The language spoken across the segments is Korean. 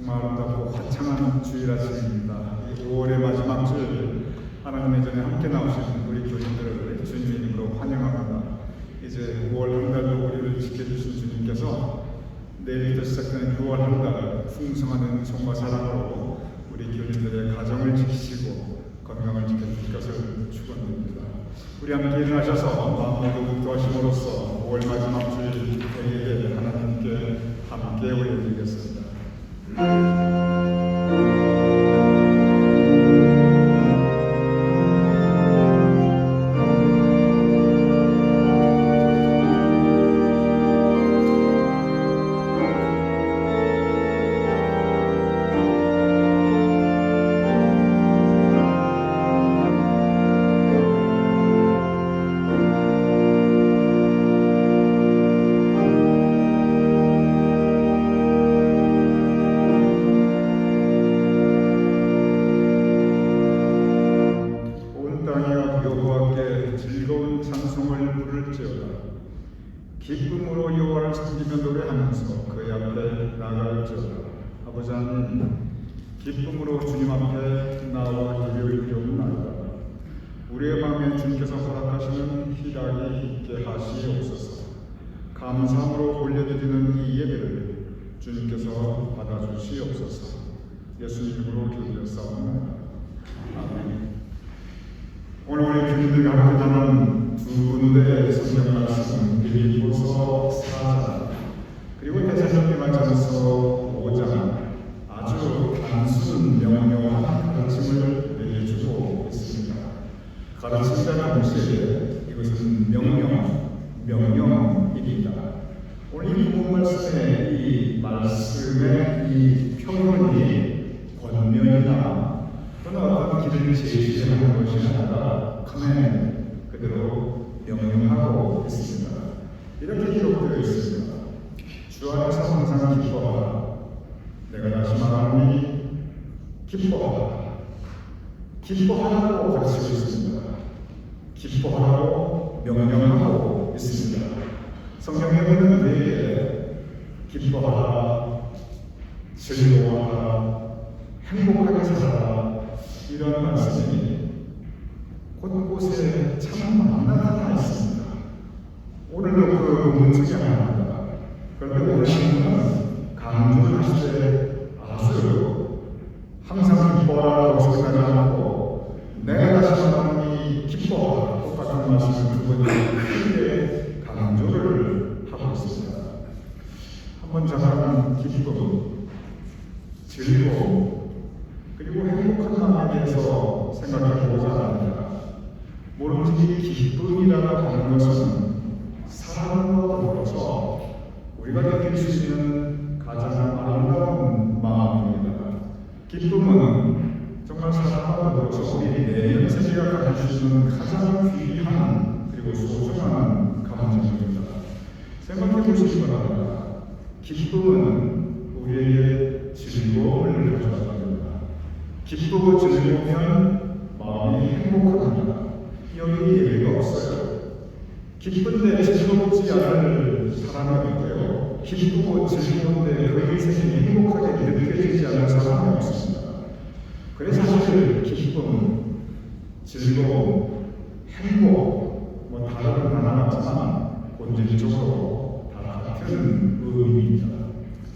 정말 아름답고 화창한 주일 아침입니다. 5월의 마지막 주일, 하나님의 전에 함께 나오신 우리 교인들을 주님의 이름으로 환영합니다. 이제 5월 한 달도 우리를 지켜주신 주님께서 내일부터 시작되는 6월 한 달 풍성한 은총과 사랑으로 우리 교인들의 가정을 지키시고 건강을 지켜주실 것을 축원드립니다. 우리 함께 일어나셔서 마음으로 묵도하심으로써 5월 마지막 주일 저희에게 하나님께 함께 올려드리겠습니다. 기쁨으로 여호와를 섬기며 노래하면서 그의 앞에 나아갈지어다. 아버지 하나님, 기쁨으로 주님 앞에 나와 예배를 드리옵나이다. 우리의 마음에 주님께서 허락하시는 희락이 있게 하시옵소서. 감사함으로 올려드리는 이 예배를 주님께서 받아주시옵소서. 예수님 이름으로 기도드렸사옵나이다. 아멘. 오늘 우리 주님들과 함께 나눈 두 군데의 성경 말씀, 빌립보서 4장 그리고 데살로니가전서 5장, 아주 단순 명료한 가르침을 내주고 있습니다. 가르침과 동시에 이것은 명령입니다. 오늘 이 본문 말씀의 이 말씀의 이 표현이 권면이나 또는 어떤 길을 제시하는 것이 아니라 커맨드, 그대로 명령하고 있습니다. 이렇게 기록되어 있습니다. 주 안에서 항상 기뻐하라. 내가 다시 말하노니 기뻐하라. 기뻐하라고 가르치고 있습니다. 기뻐하라고 명령하고 있습니다. 성경에 보면 우리에게 기뻐하라, 즐거워하라, 행복하게 살아라 이런 말씀이 곳곳에 참 나타나 있습니다. 오늘도 그 문책이 아닙니다. 그런데 오늘은 강조를 하실 때 아주 항상 기뻐하라고 생각하지 않고 내가 다시 말하니 기뻐하라 똑같은 말씀을 두 번째 크게 강조를 하고 있습니다. 한번 잠깐 기쁨, 즐거움, 그리고 행복한 마음에 대해서 생각해 보자 합니다. 모르지 기쁨이라고 하는 것은 사랑과 더불어서 우리가 느낄 수 있는 가장 아름다운 마음입니다. 기쁨은 정말 사랑과 더불어서 우리 내면 세계가 가질 수 있는 가장 귀한 그리고 소중한 감정입니다. 생각해 보시기 바랍니다. 기쁨은 우리에게 즐거움을 가져다 줍니다. 기쁘고 즐거우면 마음이 행복합니다. 여기 예외가 없어요. 기쁜데 즐겁지 않을 사람이 있고요. 기쁘고 즐거운데 그 인생이 행복하게 느껴지지 않는 사람이 없습니다. 그래서 사실 기쁨, 즐거움, 행복 뭐 다른 하나 같지만 본질적으로 다 같은 의미입니다.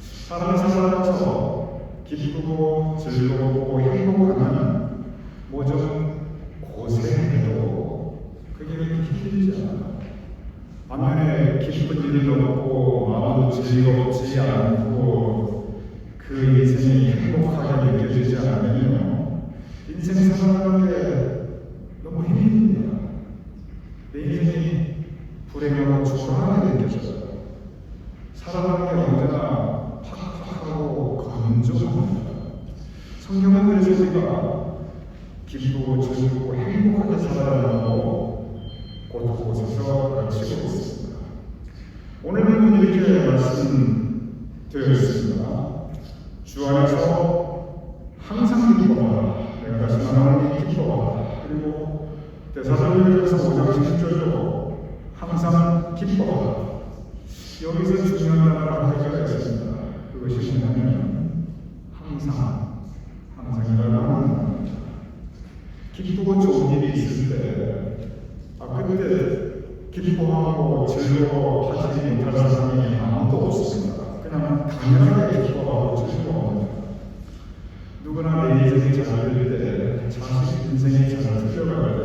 사람이 살아가면서 기쁘고 즐거우고 행복하면 뭐 좀 고생해도 그게 힘들지 않아요. 반면에 기쁜 일이 없고 마음도 즐겁지 않고 그 인생이 행복하게 느껴지지 않으면 인생 살아가는 게 너무 힘듭니다. 내 인생이 불행하고 초라하게 느껴져요. 살아가는 게 언제나 팍팍하고 건조합니다. 성경은 그래서 우리가 기쁘고 즐겁고 행복하게 살아가라고 곳곳에서 가르치고 있습니다. 오늘은 이렇게 말씀되어 있습니다. 주 안에서 항상 기뻐하라. 내가 다시 말하노니 기뻐하라. 그리고 데살로니가전서 5장 10절도 항상 기뻐하라. 여기서 중요한 단어가 한 가지가 있습니다. 그것이 뭐냐면 항상이라고 하는 기쁘고 좋은 일이 있을 때, 그때 기뻐하고 즐거워하지 못할 사람이 아무도 없습니다. 그냥 당연하게 기뻐하고 즐거워합니다. 누구나 내 인생이 잘 될 때, 자식 인생이 잘 풀려갈 때,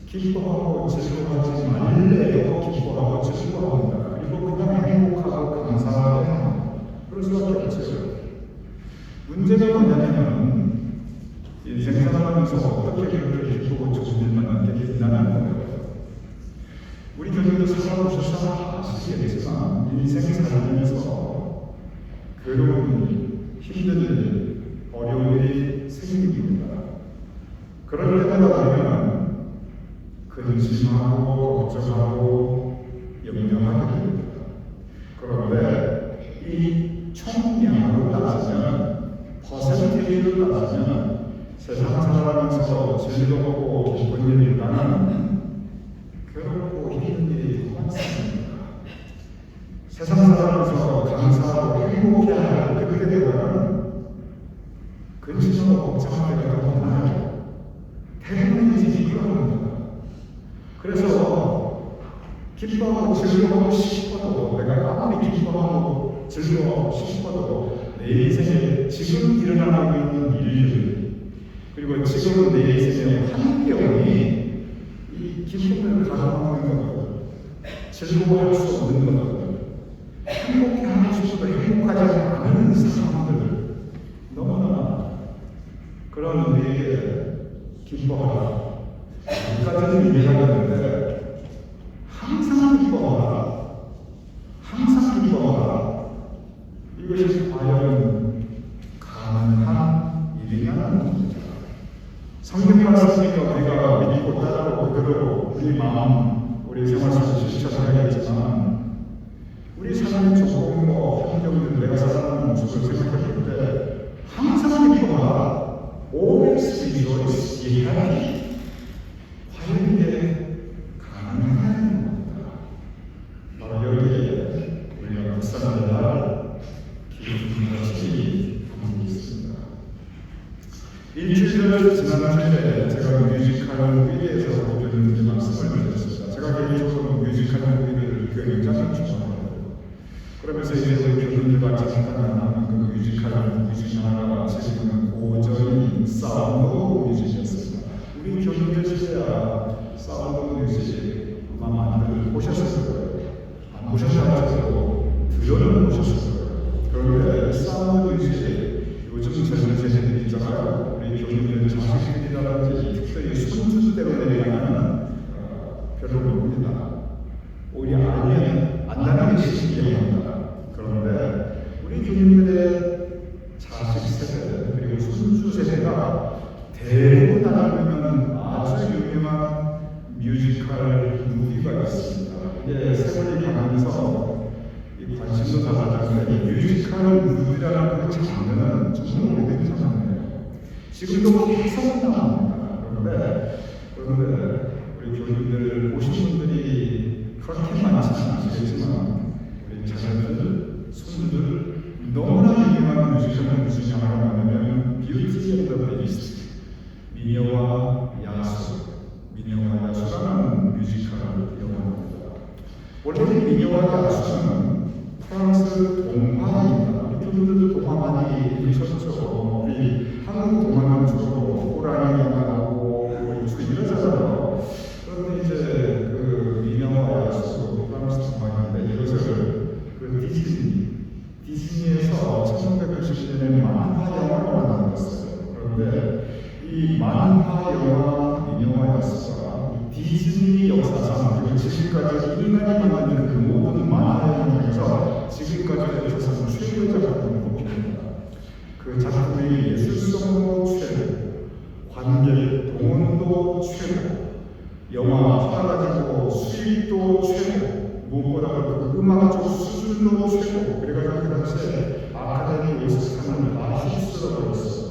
기뻐하고 즐거워하지 말래도 기뻐하고 즐거워합니다. 그리고 그냥 행복하고 감사하게 합니다. 그럴 수밖에 없죠. 문제가 뭐냐면 인생 살아가면서 어떻게 그렇게 기쁘고 좋은 일만 있겠냐는 거예요. 우리 교회도 살아보셔서 아시겠지만 인생 살면서 괴로운 일, 힘든 일, 어려운 일이 생깁니다. 그럴 때마다 보면 근심하고 걱정하고 염려하게 됩니다. 그런데 이 총량으로 따지면, 퍼센테이지로 따지면 세상 살아가면서 즐겁고 기쁜 일보다는 괴롭고 힘든 일이 더 많습니다. 세상 살아가면서 감사하고 행복해야 할 그때 되면 근심하고 걱정할 때가 더 많아요. 대부분 인생이 그럽니다. 그래서 기뻐하고 즐거워하고 싶어도, 내가 아무리 기뻐하고 즐거워하고 싶어도 내 인생에 지금 일어나고 있는 일들, 그리고 지금 내 인생의 환경이 이 기쁨을 가져가는 것들, 즐거워할 수 없는 것들, 행복해하고 싶어도 행복하지 않은 상황들 너무나 그런 우리에게 기뻐하라, 여기까지는 이해가 되는데, 항상 기뻐하라, 항상 기뻐하라, 이것이 과연 가능한 일이냐는 겁니다. 성경 말씀이니까 우리가 믿고 따르고 그대로 우리 마음, 우리 생활 속에 실천해야겠지만, 우리 삶의 조건과 환경들, 내가 살아가는 모습을 생각해 볼 때 항상 기뻐하라, always rejoice, be happy. 과연 이게 가능한 겁니다. 바로 여기에 우리가 묵상을 할 기쁜 것이 담겨 있습니다. 일주일을 지난주에 제가 뮤지컬 무비에서 보여드리는지 말씀을 드렸습니다. 제가 개인적으로 뮤지컬 무비를 굉장히 좋아해요. 그러면서 이제 우리 교수님들과 잠깐 그 뮤지컬 무비 중 하나가 지금은 고전인 사운드 뮤직이었습니다. 우리 교수님들 시대야 사운드 뮤직 아마 많이들 보셨을 거예요. 안 보셨다고 들어는 보셨을 거예요. 그런데 사운드 뮤직, 요즘 젊은 세대들이 있잖아요. 우리 교수님들 자식들이라든지 특별히 손주 때문에 얘기하는 별로 모릅니다. 오히려 알면 안다는 게 신기합니다. 그런데 우리 교수님들의 자식 세대 그리고 손주 세대가 대부분 알아보면 아주 유명한 뮤지컬 무비가 있습니다. 이게 세월이 가면서 이 관심도 달라졌는데, 뮤지컬 무비라는 그 장르는 정말 오래된 장르예요. 지금도 계속 나옵니다. 그런데 우리 교수님들 오신 분들이 그렇게 많지는 않으시겠지만, 우리 자녀들, 손주들 너무나 유명한 뮤지컬 중에 하나가 뭐냐면 뷰티 앤 더 비스트, 미녀와 야수라는 뮤지컬 영화입니다. 원래 미녀와 야수는 프랑스 동화입니다. 우리 분들도 동화 많이 보셨죠? 우리 한국 동화는 주로 호랑이 나오고 이러잖아요. 그런데 이제 그 미녀와 야수, 프랑스 동화인데, 이것을 그 디즈니에서 1990년에 만화 영화로 만들었어요. 그런데 이 만화 영화 미녀와 야수가 디즈니 역사상 그리고 지금까지 인간이 만든 그 모든 만화 영화에서 지금까지 역사상 최고의 작품으로 꼽힙니다. 그 작품의 예술성도 최고, 관객 동원도 최고, 영화 하나 가지고 수익도 최고, 무엇보다 그 음악적 수준도 최고. 그래가지고 그 당시에 아카데미 오스카를 다 휩쓸어 버렸어요.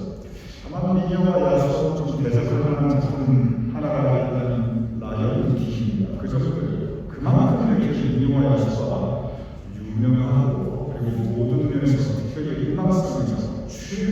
아마 미녀와 야수 좀 대적할 만한 작품 하나가 있다면 라이언 킹입니다. 그 정도예요. 그만큼 이렇게 미녀와 야수가 유명하고, 그리고 모든 면에서 특별히 음악성에서 최고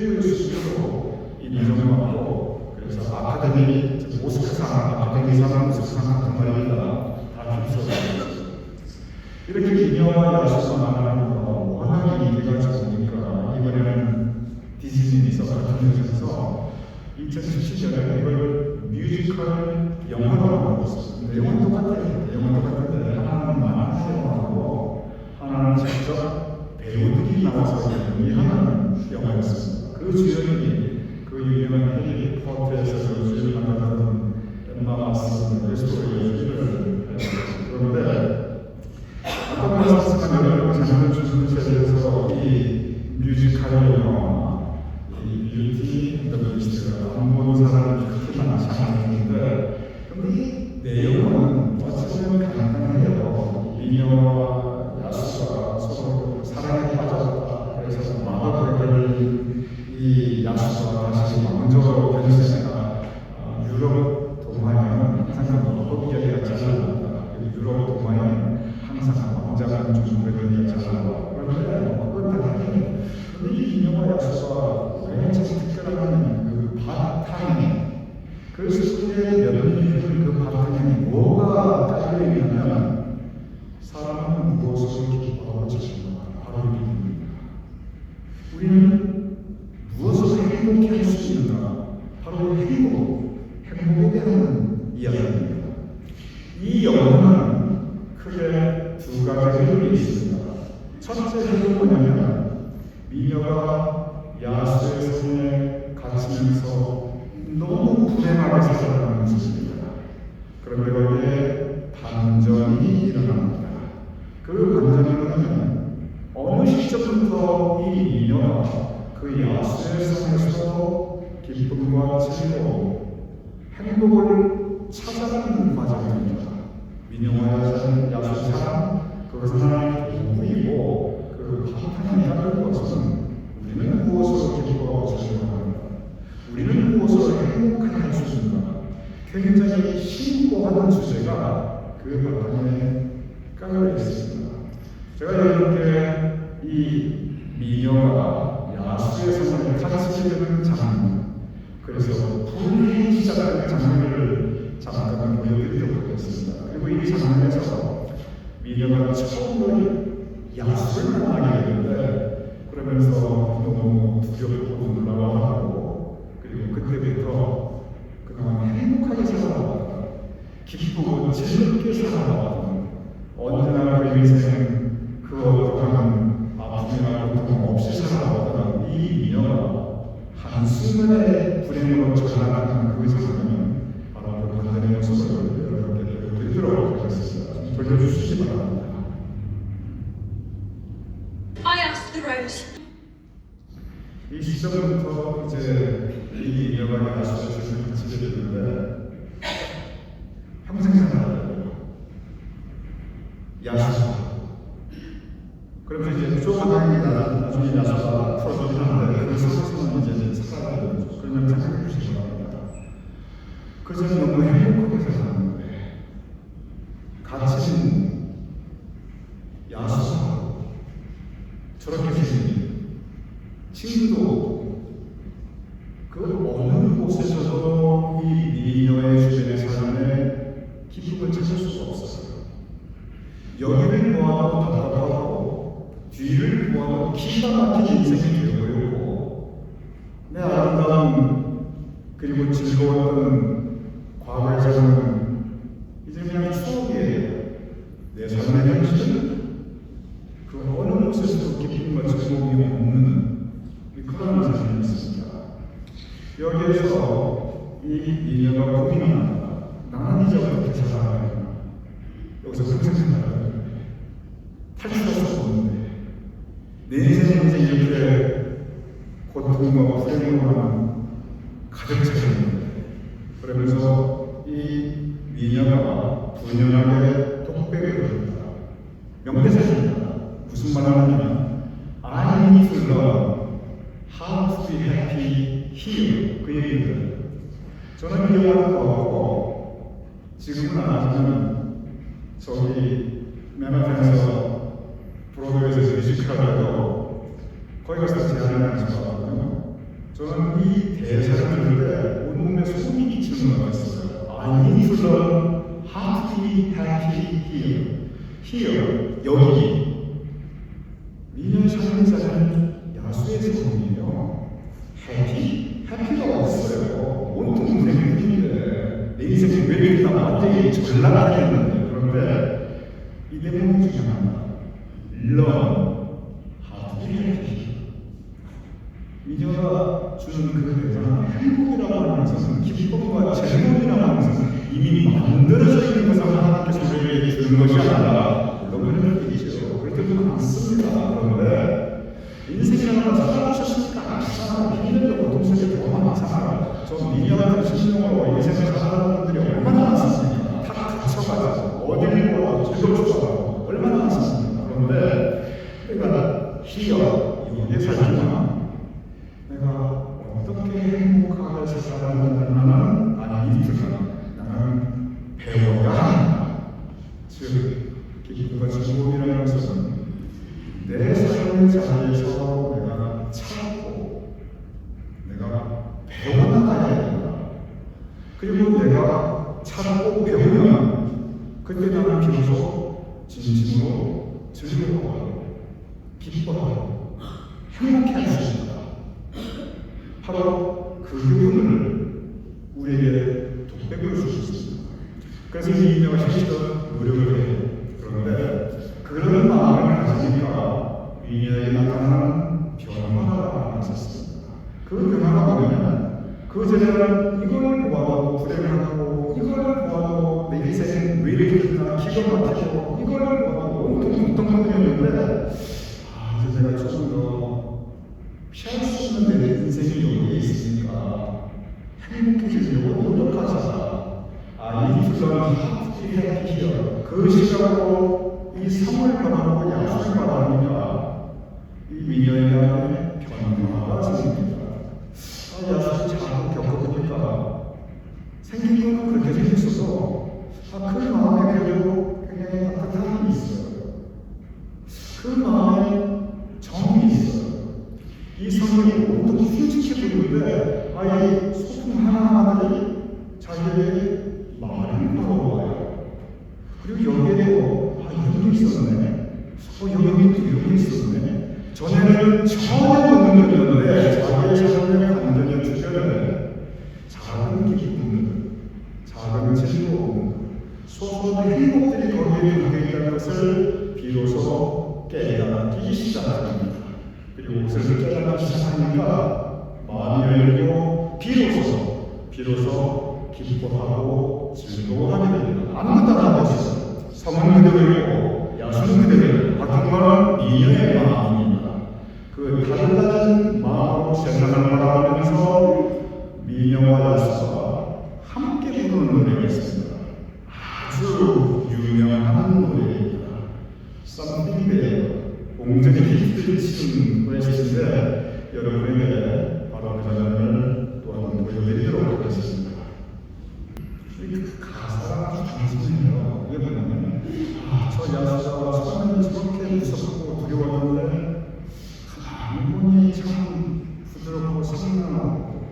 이렇게 미녀와 야수가 만나는 거 워낙 인기가 좋으니까 이번에는 디즈니에서 같은 곳에서 2017년에 이걸 뮤지컬 영화로 만들었어요. 내용은 똑같아요. 내용은 똑같은데 하나는 만화 사용하고 하나는 직접 배우들이 나와서 연기하는 영화였습니다. 그 주연이 그 유명한 해리 포터에서 그 주연을 맡았던 엠마 왓슨 스토리를 그런데 아까 말씀하신 여러 장르 주제에서 이 뮤지컬 영화, 이 뷰티 앤 더 비스트가 안 보는 사람이 그렇게 많지 않았는데, 근데 이 내용은 어쩌면 간단해요. 미녀와 야수가 서로 사랑에 빠졌다. 그래서 마법을 이 야수가 다시 먼저 변신했다. 유럽 동화에는 항상 마법이야기가 잘 나옵니다. 유럽 동화에는 항상 왕자가 좀 그런 얘기가 잘 나와요. 그런데 그건 당연히 근데 이 미녀와 야수가 왜 참 특별한 그 바탕에 그 스토리의 연민이 그 바탕에 뭐가 깔려있냐면 사람은 무엇을 기뻐하고 지는가 바로 이입니다. 우리는 무엇을 행복해 할 수 있는가 바로 행복에 대한 이야기입니다. 이 영화는 크게 두 가지 흐름이 있습니다. 첫째 흐름은 뭐냐면 미녀가 야수의 손에 갇히면서 너무 불행하게 살아가는 모습입니다. 그런데 거기에 반전이 일어납니다. 그 반전은 어느 시점부터 이 미녀가 그 야수의 손에서 기쁨과 즐거움, 행복을 찾아가는 과정입니다. 미녀와 야수의 사랑, 그 사랑의 도구이고 그 바탕에 있는 것은 우리는 무엇으로 기뻐하고 즐거워하는가? 우리는 무엇으로 행복할 수 있는가? 굉장히 심오한 주제가 그 바탕에 깔려 있습니다. 제가 이렇게 이 미녀가 야수의 손에 갇히게 되는 장면, 그래서 불이 시작하는 장면을 잠깐 보여드리도록 하겠습니다. 그리고 이 장면에서 미녀가 처음으로 야수를 만나게 되는데 그러면서 너무 두렵고 놀라워하고 그리고 그때부터 그동안 행복하게 살아왔다, 기쁘고 즐겁게 살아왔다, 언제나 그 인생 그 어떠한 아픔이나 고통 없이 살아왔던 이 미녀가 한순간의 불행으로 전락하는 그 장면은 바로 그 반전의 모습을 여러분께 보여드리도록 하겠습니다. 돌려주시기 바랍니다. 이 시점부터 이제 이 미녀가 야수의 손에 갇히게 되는데 평생 살아요. 야수. 그러면 이제 조만간에 나중에 야수가 풀어주긴 하는데 그 속에서는 이제 살아야 되는 거죠. 그러면 생각해 주시기 바랍니다. 그 전에 너무 행복하게 살아가는 거예요. 갇힌 야수가 저렇게 생긴 친구도 그 어느 곳에서도 이 미녀의 주변의 삶에 기쁨을 찾을 수가 없었어요. 여기를 보아도 답답하고 뒤를 보아도 기가 막힌 인생이 되어버렸고 내 아름다운 그리고 즐거웠던 과거에서는 이제 그냥 추억이에요. 내 삶의 현실은 그 어느 곳에서도 기쁨과 즐거움이 없는 그런 삶이 있습니다. 여기에서 이 미녀가 고민합니다. 나는 이제 어떻게 살아가야 되나? 여기서 평생 살아가야 되나? 탈출할 수 없는데 내 인생은 이제 이렇게 고통과 불행으로만 가득 차 있는데 그러면서 이 미녀가 분연하게 독백을 합니다. 명대사입니다. 무슨 말을 하냐면 I need to learn how to be happy here. 그 얘기입니다. 저는 이 영화를 보고 지금은 안 하지만 저기 맨하탄에서 브로드웨이에서 뮤지컬하고 거기 가서 제안을 하는 거거든요. 저는 이 대사를 들을 때 온몸에 소름이 끼치는 것 같았어요. I need to learn how to be happy here. here, 여기. 미녀의 삶자는 야수의 성이에요. 해피가 없어요. 온통 불행뿐인데 내 인생이 왜 이렇게 완전히 전락하게 되는데. 그런데 이 대목이 중요합니다. Learn how to be happy. 미녀가 주는 그 대사는 행복이라고 하는 것은 기쁨과 즐거움이라고 하는 것은 이미 만들어져 있는 것을 하나님께서 우리에게 주는 것이 아니라 물론 그런 게 있죠. 그럴 때도 많습니다. 그런데 인생이라는 것은 살아오셨으니까 아시잖아요. 힘들고 고통 속에 더 많잖아요. 저 미녀 같은 신령으로 인생을 살아가는 분들이 얼마나 많습니까? 다 갇혀가지고 어딜 보아도 즐겁지도 않고 얼마나 많습니까? 그런데 내가 여기에 살지만 내가 어떻게 행복하게 살아가는 나는 나는 배워야 한다. 즉 기쁨과 즐거움이라는 것은 내 삶의 자리에서 내가 찾고 내가 배워나가야 된다. 그리고 내가 찾고 배우면 그때 나는 비로소 진심으로 즐거워하고 기뻐하고 행복해할 수 있다. 바로 그 기분을 우리에게 독백을 줄 수 있습니다. 그래서 이 인형을 실제로 노력을 해요. 그런데 그런 마음을 가지니까 미녀에 나타나는 변화가 있었습니다. 그 변화가 뭐냐면 그전에는 이걸 보아도 불행하고 이걸 보아도 내 인생은 왜 이렇게 됐나 기가 막히고 이걸 보아도 온통 고통뿐이었는데 이제 내가 조금 더 피할 수 없는 내 인생이 여기에 있으니까 행복해지려고 노력하자. 이 둘러는 하프티 해피히어 그 시각으로 이 삶을 바라보고 약속을 바라보니까 이 미녀의 마음에 변화가 생깁니다. 야수를 잘 겪어보니까 생긴 건 그렇게 생겼어도 그 마음에 그래도 굉장히 따뜻함이 있어요. 그 마음에 정이 있어요. 이 성경이 온통 흉측해 보이는데 이 소품 하나하나들이 자기의 마음을 물어봐요. 그리고 여기에도 이런 게 있었네. 여기도 이런 게 있었네. 전에는 전혀 못 느꼈는데 자기의 삶의 관전의 주변에 작은 기쁨들, 작은 즐거움, 소소한 행복들이 거기에 담겨있다는 것을 비로소 깨닫기 시작합니다. 그리고 그것을 깨닫기 시작하니까 마음이 열리고 비로소 기뻐하고 즐거워하게 됩니다. 아무것도 안 하고 있어요. 성은 그대로이고 야수는 그대로이고 바뀐 것은 미녀의 마음입니다. 그 달라진 마음으로 세상을 바라보면서 미녀와 야수가 함께 부르는 노래가 있습니다. 아주 유명한 노래입니다. Something There. 공전의 히트를 치는 노래인데 여러분에게 바로 그 장면을 또한 보여드리도록 하겠습니다. 그 가사가 아주 단순해요. 왜 그러냐면 저 야수가 처음에는 저렇게 무섭고 두려웠는데 가만히 참 부드럽고 상냥하고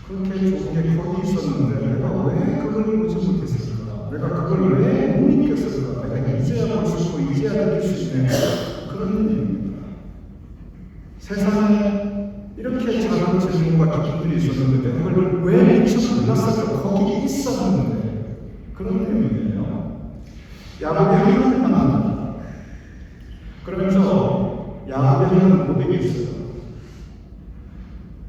그렇게 좋은 게 거기 있었는데 내가 왜 그걸 보지 못했을까? 내가 그걸 왜 못 느꼈을까? 내가 이제야 볼 수 있고 이제야 느낄 수 있네. 그런 일입니다. 세상에 이렇게 작은 질문과 기쁨들이 있었는데 그걸 왜 미처 몰랐을까? 거기 있었는데 그런 내용이에요. 야곱이 하나님을 만납니다. 그러면서 야곱이 하는 고백이 있어요.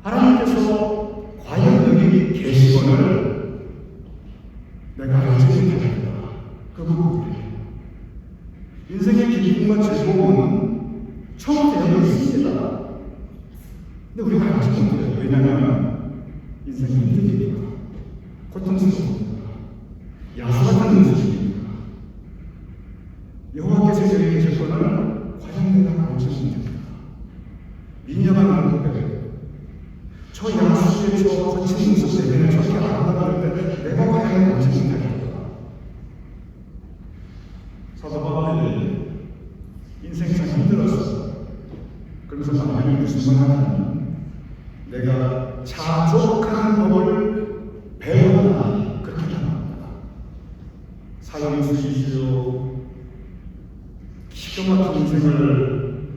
하나님께서 과연 여기 계시거늘 내가 알지 못합니다. 그 부분이에요. 인생의 기쁨과 즐거움은 처음부터 여기 있습니다. 근데 우리가 알지 못해요. 왜냐하면 인생이 힘드니까 고통스러우니까 야수 같은 모습이니까 여호와께서 여기 계셨거늘 과연 내가 알지 못합니다. 미녀가 나는 고백이에요. 저 야수의 저 거친 모습 때문에 저렇게 아름다운데 내가 과연 알지 못할까? 사도 바울이 인생이 참 힘들었어. 그러면서 나중에 무슨 말 하냐면 내가 자족하는 법을 배웠다. 그렇게 말합니다. 사형수이시오 기가 막힌 인생을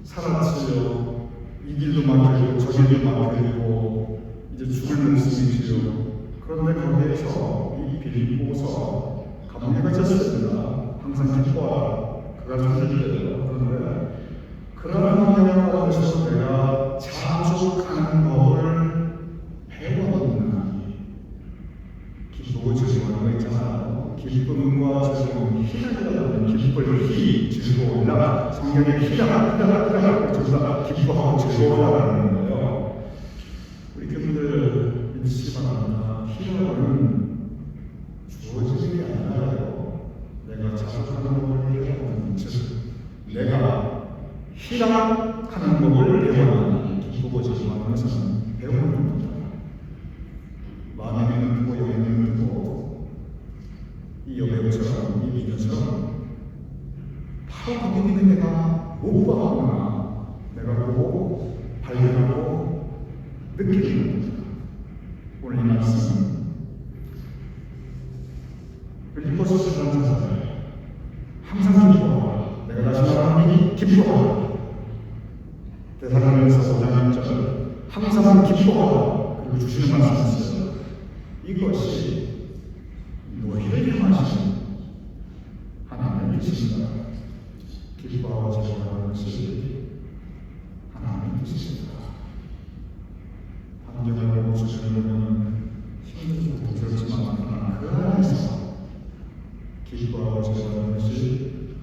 살았지요. 이 길도 막혀있고 저 길도 막혀있고 이제 죽을 목숨이지요. 그런데 거기에서 이 빌보서 감옥에 갇혔습니다. 항상 기뻐하라. 그가 죽을 때요. 그런데 그런 환경 가운데서 내가 자족하는 법을 배워왔나니 기쁘고 즐거운 거 있잖아요. 기쁨과 즐거움, 희락이라는 기쁠, 희, 즐거울라. 성경에 희락 전부 기뻐하고 즐거워라는 거예요. 우리 교인들 믿으시기 바랍니다. 희락은 주어지는 게 아니라요. 내가 자족하는 법을 배워왔는 즉 내가 희락하는 법을 배워왔나니 기쁘고 즐거운 것은 배우는 겁니다. 마음에 눈을 뜨고 영에 눈을 뜨고 이 여배우처럼 이 미녀처럼 바로 거기 있는 내가 못 봐하거나 내가 보고 발견하고 느끼는 겁니다. 오늘 이 말씀은 빌립보서 4장 항상 기뻐하라. 내가 다시 말하노니 기뻐하라. 데살로니가서 5장 1절 항상 기뻐하라. 그리고 주시는 말씀이 있어요. 이것이 너희를 향하신 하나님의 뜻입니다. 기뻐하고 즐거워하는 것이 하나님의 뜻입니다. 환경을 보고 주시는 보면 힘들고 고생스럽지만 그 안에서 기뻐하고 즐거워하는 것이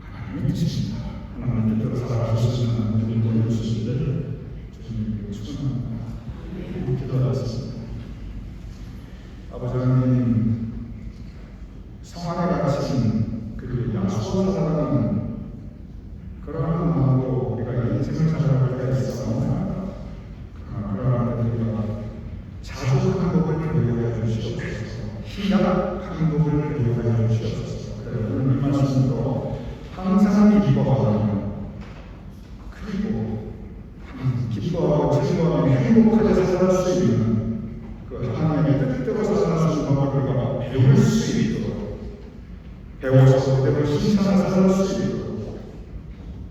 하나님의 뜻입니다. 하나님의 뜻대로 살아가시는 우리를 보여주시기를 주님께 축원합니다. 기도하겠습니다. 아버지 하나님, 성안에 갇힌 그리고 야수로 살아가는 그러한 마음으로 우리가 인생을 살아갈 때가 있어옵니다. 그러나 우리가 자족하는 법을 배우게 해주시옵소서. 희락하는 법을 배우게 해주시옵소서. 그래 오늘 이 말씀으로 항상 기뻐하고 그리고 기뻐하고 즐거워하며 행복하게 살아갈 수 있는 그 하나님의 뜻대로 살아갈 수 있는 법을 우리가 배울 수 있도록 배워서 그대로 실천해서 살아갈 수 있도록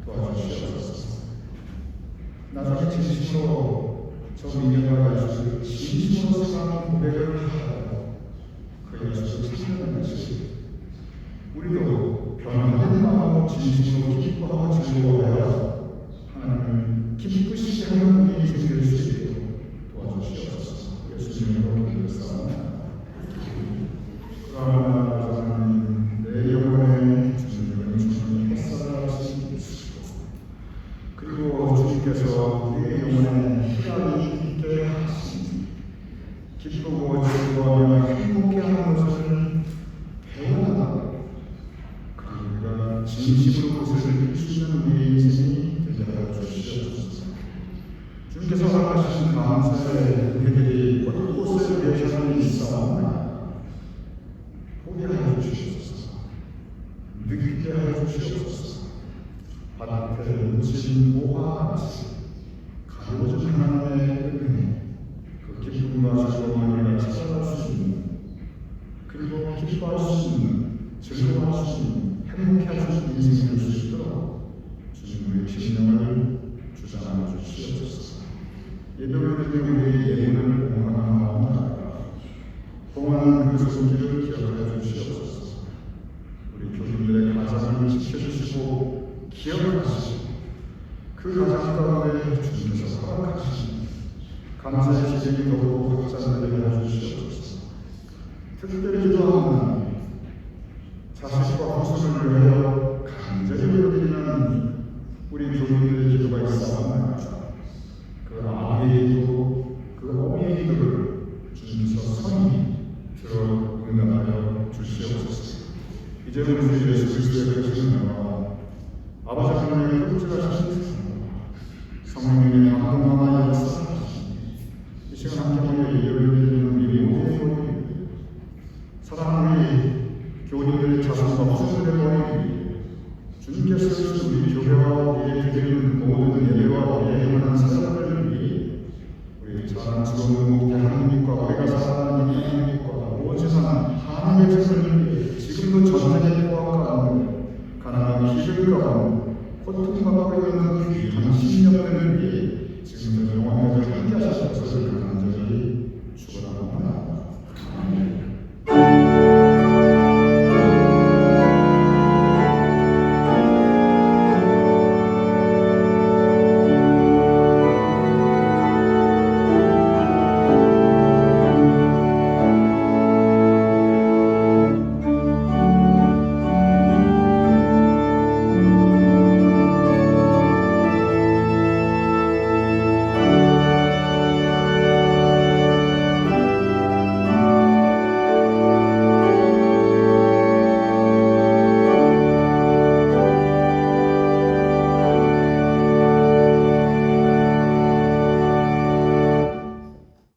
도와주시옵소서. 나중에 진심으로 저 미녀가 예수를 진심으로 사랑하는 고백을 하고 그 예수를 찾는 것이 우리도 변화된 마음으로 진심으로 기뻐하고 즐거워하여 하나님을 기쁘시게 하는 일이 생길 수 있도록 도와주시옵소서. 예수님으로 기도했사옵나다. 그러나 하나님 내 영혼에 주님을 주님이 햇살하시고 그리고 주님께서 우리의 영혼에 희락이 있게 하시니 기쁘고 즐거워하며 행복해하는 것을 배워나가고 그리고 우리가 진심으로 그것을 느낄 수 있는 우리의 인생이 되게 하여 주시옵소서. 주님께서 허락하신 감사의 은혜들이 곳곳에 내셔는 있사옵나다. 보게 하여 주시옵소서. 느끼게 하여 주시옵소서. 밭에 묻힌 모화같이 가로진 하나님의 은혜 그 기쁨과 즐거움을 우리가 찾아갈 수 있는 그리고 기뻐할 수 있는 즐거워할 수 있는 행복해할 수 있는 인생이 될 수 있도록 주님 우리의 심령을 주장하여 주시옵소서. 예배를 드리며 우리의 예문을 공헌하옵나이다. 공헌하는 그 손길을 기억하여 주시옵소서. 우리 교인들의 가정을 지켜주시고 기억하시고 그 가정 가운데 주님께서 허락하시니 감사의 기적이 더욱 확장되게 하여 주시옵소서. 특별히 기도하는 자식과 후손을 위하여 간절히 드리는 우리 교인들의 기도가 있사옵나이다. 그 아비의 기도, 그 어미의 기도를 주님께서 선히 들어 응답하여 주시옵소서. 이제 우리 예수 그리스도의 크신 은혜와 아버지 하나님의 끈질하신 성령님의 감동하나 역사하시니 이 시간 함께 모여 예배를 드리는 우리 모두의 머리 사랑하는 우리 교우님들의 자손과 후손들의 머리 주님께서 주신 우리 교회와 우리의 드리는 모든 예배와 우리의 행하는 사역들을 위해 우리 자랑스러운 대한민국과 우리가 살아가는 이 한민국과 온 세상 하나님의 백성을 위해 지금도 전쟁의 포함 가운데 가난하고 길을 가고 고통받고 있는 귀한 10년 된 이 지금 영원히 함께 하셔서 저를 간절히